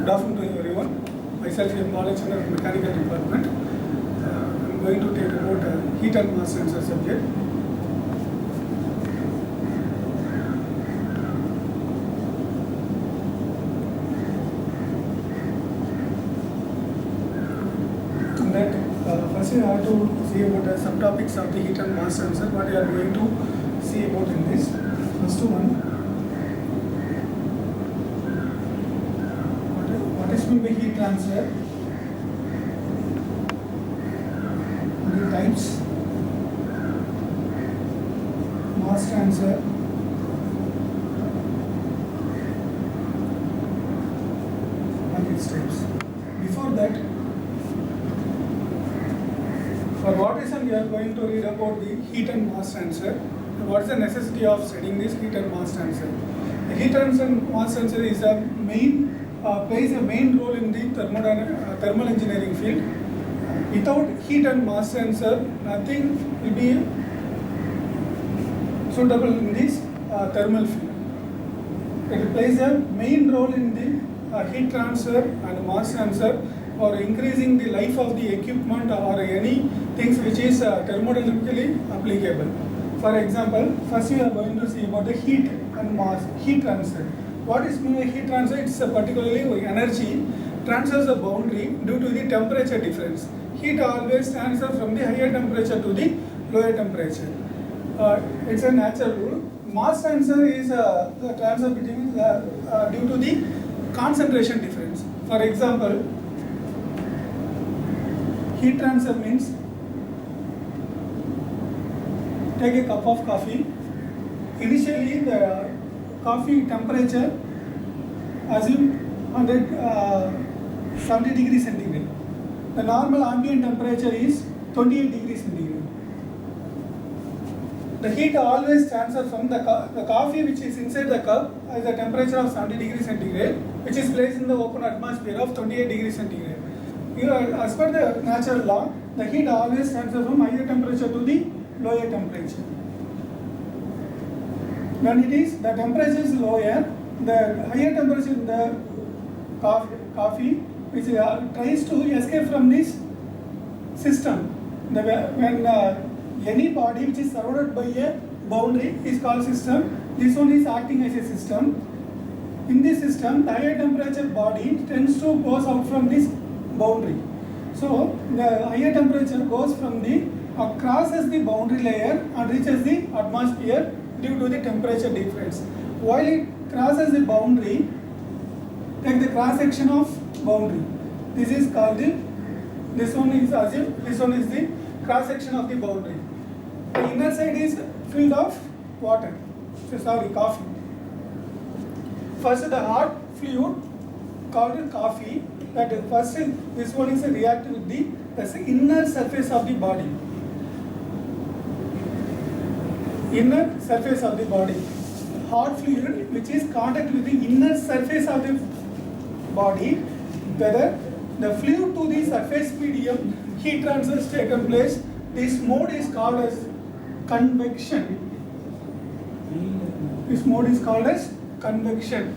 Good afternoon to everyone. Myself is Balachandra from Mechanical Department. I'm going to take about heat and mass sensor subject. In that, first we have to see about the subtopics of the heat and mass sensor. What we are going to see about in this. First one. What is meant by heat transfer? The types, mass transfer, and its types. Before that, for what reason we are going to read about the heat and mass transfer? What is the necessity of studying this heat and mass transfer? The heat and mass transfer is a main plays a main role in the thermal engineering field. Without heat and mass sensor, nothing will be suitable in this thermal field. It plays a main role in the heat transfer and mass sensor for increasing the life of the equipment or any things which is thermodynamically applicable. For example, first we are going to see about the heat and mass heat transfer. What is mean by heat transfer? It's particularly energy transfers the boundary due to the temperature difference. Heat always transfers from the higher temperature to the lower temperature. It's a natural rule. Mass transfer is the transfer between due to the concentration difference. For example, heat transfer means take a cup of coffee. Initially, the coffee temperature assume 70 degrees centigrade. The normal ambient temperature is 28 degrees centigrade. The heat always transfers from the coffee which is inside the cup at the temperature of 70 degrees centigrade, which is placed in the open atmosphere of 28 degrees centigrade. As per the natural law, the heat always transfers from higher temperature to the lower temperature. When the temperature is lower, the higher temperature in the coffee which tries to escape from this system. When any body which is surrounded by a boundary is called system, this one is acting as a system. In this system, the higher temperature body tends to goes out from this boundary. So the higher temperature goes from crosses the boundary layer and reaches the atmosphere due to the temperature difference. While it crosses the boundary, take the cross section of boundary. This is called this one is the cross section of the boundary. The inner side is filled of water. Coffee. First the hot fluid called coffee. This one is reacting with the inner surface of the body. Inner surface of the body. Hot fluid which is contact with the inner surface of the body, whether the fluid to the surface medium heat transfer is taken place, this mode is called as convection. This mode is called as convection.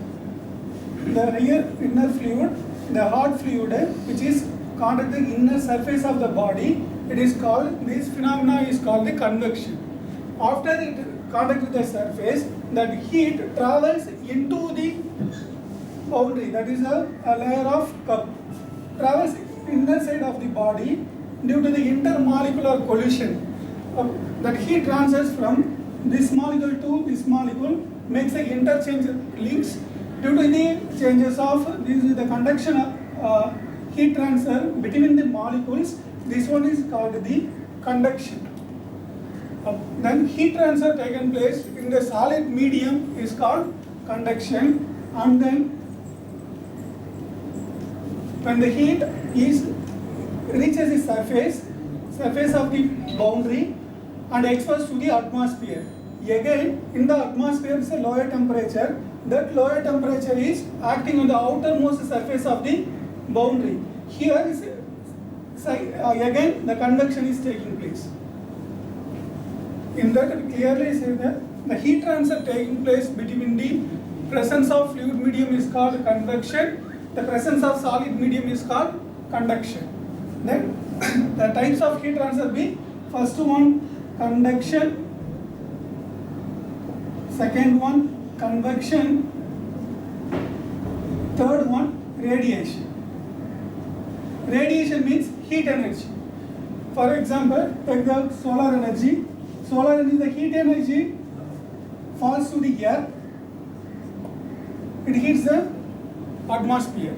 The higher inner fluid, the hot fluid which is contact the inner surface of the body, this phenomena is called the convection. After it contact with the surface, that heat travels into the boundary, that is a layer of cup, travels inner side of the body due to the intermolecular collision. That heat transfers from this molecule to this molecule, makes the interchange links. Due to the changes of the conduction of heat transfer between the molecules, this one is called the conduction. Then heat transfer taken place in the solid medium is called conduction, and then when the heat reaches the surface of the boundary and exposed to the atmosphere. Again, in the atmosphere is a lower temperature. That lower temperature is acting on the outermost surface of the boundary. Here is again the convection is taking place. In that, we clearly say that the heat transfer taking place between the presence of fluid medium is called convection, the presence of solid medium is called conduction. Then the types of heat transfer be, first one conduction, second one convection, third one radiation. Radiation means heat energy. For example, take the solar energy. Solar energy, the heat energy falls to the earth. It hits the atmosphere.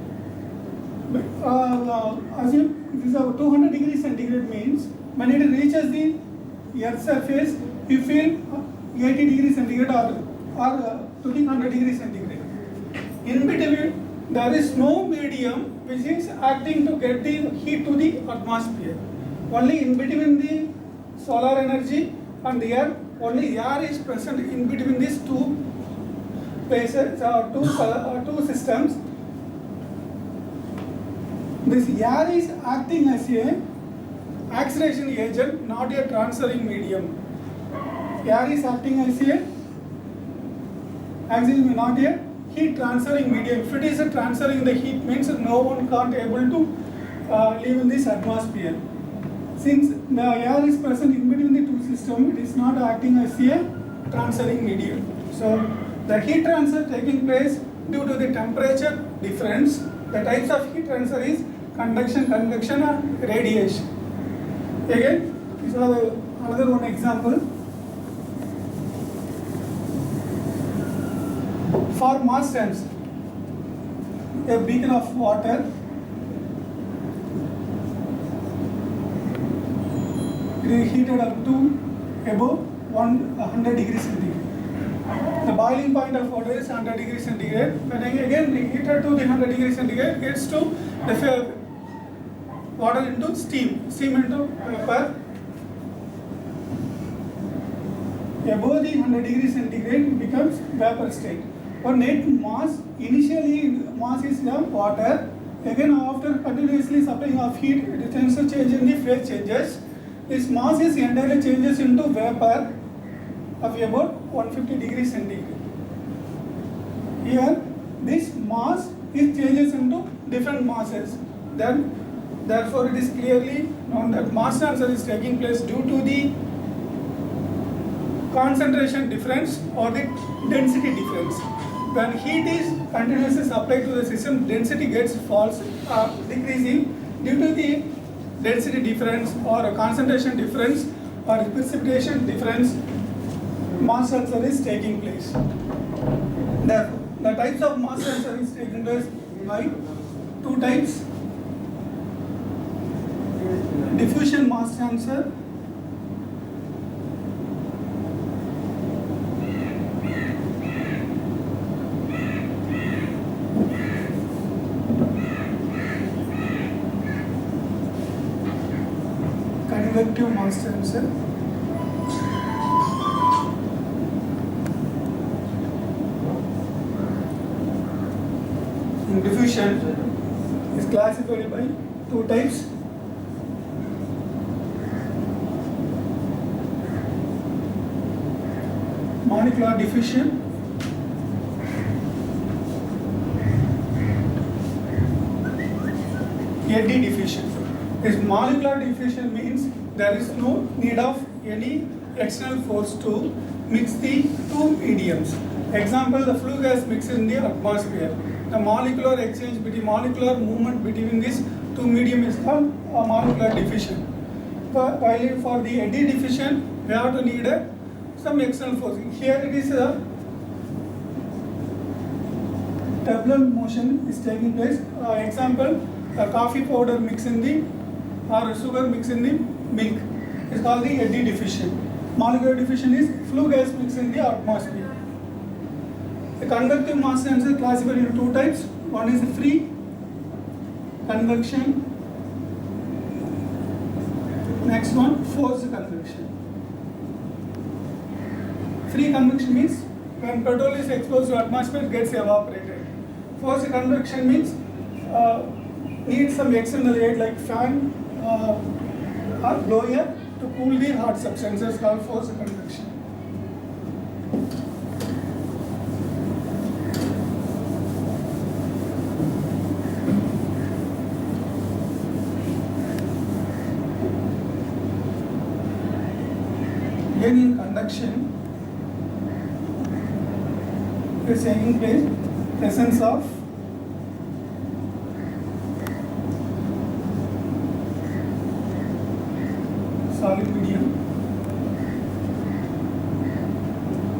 Assume this is 200 degrees centigrade means when it reaches the earth's surface, you feel 80 degrees centigrade or to the 100 degrees centigrade. In between, there is no medium which is acting to get the heat to the atmosphere. Only in between the solar energy and the air, only air is present in between these two places or two systems. This air is acting as a acceleration agent, not a transferring medium. Air is acting as a acceleration, not a heat transferring medium. If it is a transferring the heat, means no one can't able to live in this atmosphere. Since the air is present in between the two systems, it is not acting as a transferring medium. So the heat transfer taking place due to the temperature difference. The types of heat transfer is conduction, convection, and radiation. Again, this is another one example. For mass transfer, a beaker of water, it is heated up to above 100 degrees centigrade. The boiling point of water is 100 degrees centigrade. When again heated to the 100 degrees centigrade, gets to the water into steam, steam into vapor. Above the 100 degrees centigrade becomes vapor state. For net mass, initially mass is the water. Again, after continuously supplying of heat, it tends to change in the phase changes. This mass is entirely changes into vapor of about 150 degrees centigrade. Here, this mass is changes into different masses. Then, therefore, it is clearly known that mass transfer is taking place due to the concentration difference or the density difference. When heat is continuously supplied to the system, density gets falls decreasing due to the density difference or concentration difference or precipitation difference. Mass transfer is taking place. The types of mass transfer is taking place by two types: diffusion mass transfer convective mass transfer. Diffusion is classified by two types: molecular diffusion eddy diffusion. This molecular diffusion means there is no need of any external force to mix the two mediums. Example, the flue gas mixed in the atmosphere. The molecular exchange between molecular movement between these two medium is called molecular diffusion. While for the eddy diffusion, we have to need some external force. Here it is a turbulent motion is taking place. Example, coffee powder mix in the or sugar mix in the milk is called the eddy diffusion. Molecular diffusion is flue gas mix in the atmosphere. The convective mass transfer is classified into two types. One is free convection. Next one, forced convection. Free convection means when petrol is exposed to atmosphere, it gets evaporated. Forced convection means needs some external aid like fan or blower to cool the hot substances, called forced convection. again in conduction is taking place presence of solid medium.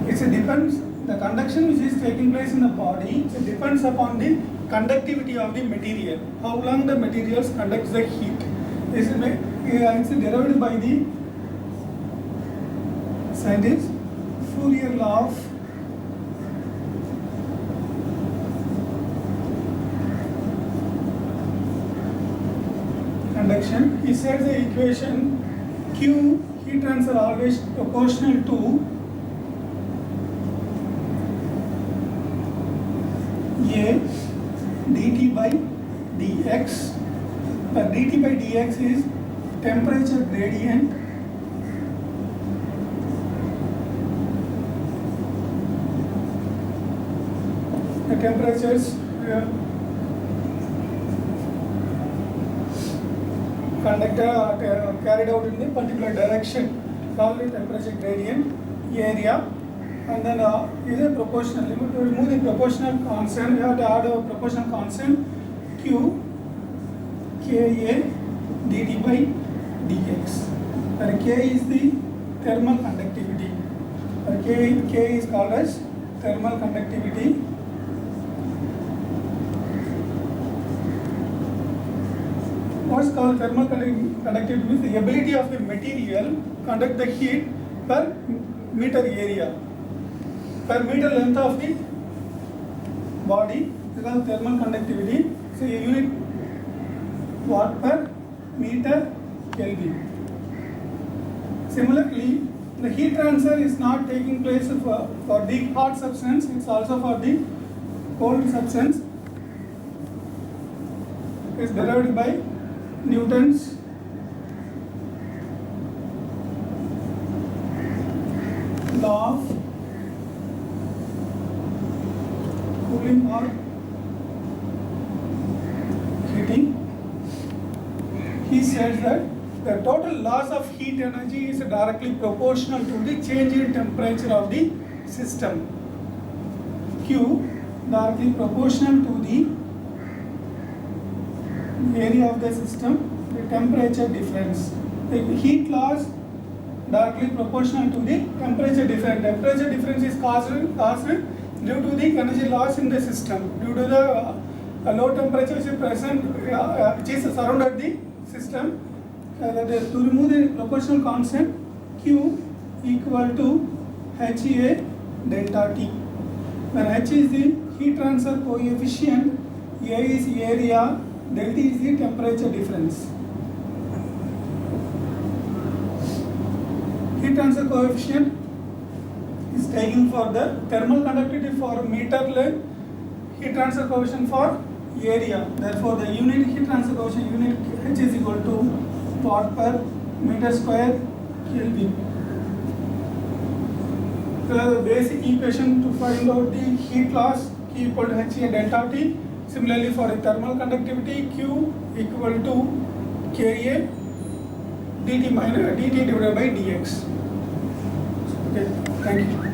It depends, the conduction which is taking place in the body, it depends upon the conductivity of the material, how long the materials conducts the heat. This is derived by the scientist Fourier law of conduction. He said the equation Q heat transfer always proportional to A dt by dx, where dt by dx is temperature gradient the temperatures carried out in the particular direction, called the temperature gradient area, and then is a proportional limit. To remove the proportional constant, we have to add a proportional constant Q Ka dt by dx, where K is the thermal conductivity, where K is called as thermal conductivity. What's called thermal conductivity means the ability of the material conduct the heat per meter area, per meter length of the body, is called thermal conductivity. So a unit watt per meter Kelvin. Similarly, the heat transfer is not taking place for the hot substance, it's also for the cold substance. It's derived by Newton's law of cooling or heating. He says that the total loss of heat energy is directly proportional to the change in temperature of the system. Q directly proportional to the area of the system, the temperature difference. The heat loss directly proportional to the temperature difference. Temperature difference is caused due to the energy loss in the system, due to the low temperature which is present, which is surrounded the system. To remove the proportional constant, Q equal to HA delta T, where H is the heat transfer coefficient, A is area, delta is the temperature difference. Heat transfer coefficient is taken for the thermal conductivity for meter length, heat transfer coefficient for area. Therefore, the unit heat transfer coefficient unit H is equal to watt per meter square Kelvin. The basic equation to find out the heat loss, Q equal to HA delta T. Similarly, for a thermal conductivity, Q equal to Ka dt divided by dx. Okay, thank you.